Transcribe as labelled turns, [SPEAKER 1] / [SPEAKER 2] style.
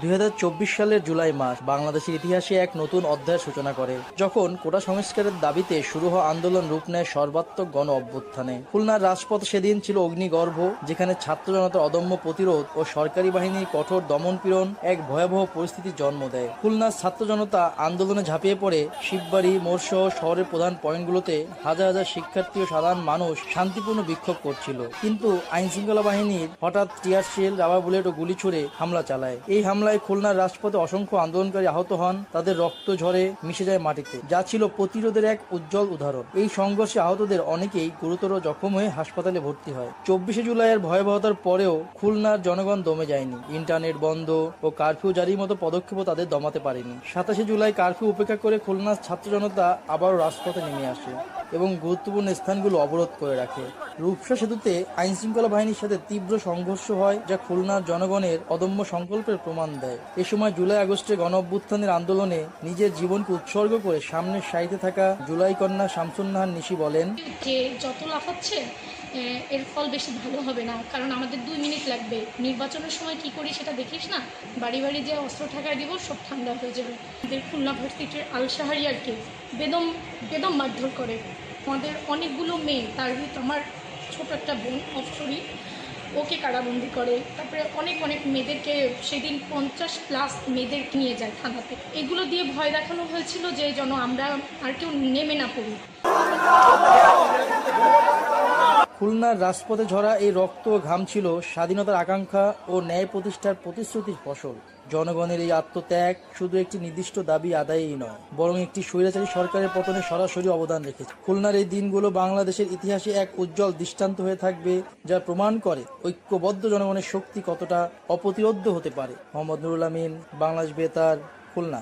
[SPEAKER 1] 2024 সালের জুলাই মাস বাংলাদেশের ইতিহাসে এক নতুন অধ্যায়ের সূচনা করে, যখন কোটা সংস্কারের দাবিতে শুরু হওয়া আন্দোলন রূপ নেয় সর্বাত্মক গণ অভ্যুত্থানে। খুলনার রাজপথ সেদিন ছিল অগ্নিগর্ভ, যেখানে ছাত্র জনতার অদম্য প্রতিরোধ ও সরকারি বাহিনীর কঠোর দমনপীড়ন এক ভয়াবহ পরিস্থিতির জন্ম দেয়। খুলনার ছাত্র জনতা আন্দোলনে ঝাঁপিয়ে পড়ে শিববাড়ি, মোড়সহ শহরের প্রধান পয়েন্টগুলোতে হাজার হাজার শিক্ষার্থী ও সাধারণ মানুষ শান্তিপূর্ণ বিক্ষোভ করছিল, কিন্তু আইনশৃঙ্খলা বাহিনীর হঠাৎ টিয়ার শেল, রাবার বুলেট ও গুলি ছুড়ে হামলা চালায়। এই হামলায় খুলনার রাজপথে অসংখ্য আন্দোলনকারী আহত হন, তাদের রক্ত ঝরে মিশে যায় মাটিতে, যা ছিল প্রতিরোধের এক উজ্জ্বল উদাহরণ। এই সংঘর্ষে আহতদের অনেকেই গুরুতর জখম হয়ে হাসপাতালে ভর্তি হয়। 24শে জুলাইয়ের ভয়াবহতার পরেও খুলনার জনগণ দমে যায়নি। ইন্টারনেট বন্ধ ও কারফিউ জারির মতো পদক্ষেপও তাদের দমাতে পারেনি। 27শে জুলাই কারফিউ উপেক্ষা করে খুলনার ছাত্র জনতা আবারও রাজপথে নেমে আসে এবং গুরুত্বপূর্ণ স্থানগুলো অবরোধ করে রাখে। রূপসা সেতুতে আইনশৃঙ্খলা বাহিনীর সাথে তীব্র সংঘর্ষ হয়, যা খুলনার জনগণের অদম্য সংকল্পের প্রমাণ দেয়। এ সময় জুলাই আগস্টে গণ অভ্যুত্থানের আন্দোলনে নিজের জীবনকে উৎসর্গ করে সামনের সারিতে থাকা জুলাই কন্যা শামসুন্নাহার নিশি বলেন,
[SPEAKER 2] যে যত লাফাচ্ছে এর ফল বেশি ভালো হবে না, কারণ আমাদের 2 মিনিট লাগবে। নির্বাচনের সময় কি করি সেটা দেখিস না, বাড়ি বাড়ি যে অস্ত্র ঠাকায় দিব, সব ঠান্ডা হয়ে যাবে। আমাদের খুলনা ভার্সিটির আল শাহরিয়ারকে বেদম বেদম মারধর করে। আমাদের অনেকগুলো মেয়ে, তার ভিতর আমার ছোট একটা বোন অপসরি, ওকে কারাবন্দি করে। তারপরে অনেক অনেক মেয়েদেরকে সেদিন 50+ মেয়েদের নিয়ে যায় থানাতে। এগুলো দিয়ে ভয় দেখানো হয়েছিল যে যেন আমরা আর কেউ নেমে না পড়ি।
[SPEAKER 1] খুলনার রাজপথে ঝরা এই রক্ত ও ঘাম ছিল স্বাধীনতার আকাঙ্ক্ষা ও ন্যায় প্রতিষ্ঠার প্রতিশ্রুতির ফসল। জনগণের এই আত্মত্যাগ শুধু একটি নির্দিষ্ট দাবি আদায়ই নয়, বরং একটি স্বৈরাচারী সরকারের পতনে সরাসরি অবদান রেখেছে। খুলনার এই দিনগুলো বাংলাদেশের ইতিহাসে এক উজ্জ্বল দৃষ্টান্ত হয়ে থাকবে, যা প্রমাণ করে ঐক্যবদ্ধ জনগণের শক্তি কতটা অপ্রতিরোধ্য হতে পারে। মোহাম্মদ নুরুল আমিন, বাংলাদেশ বেতার, খুলনা।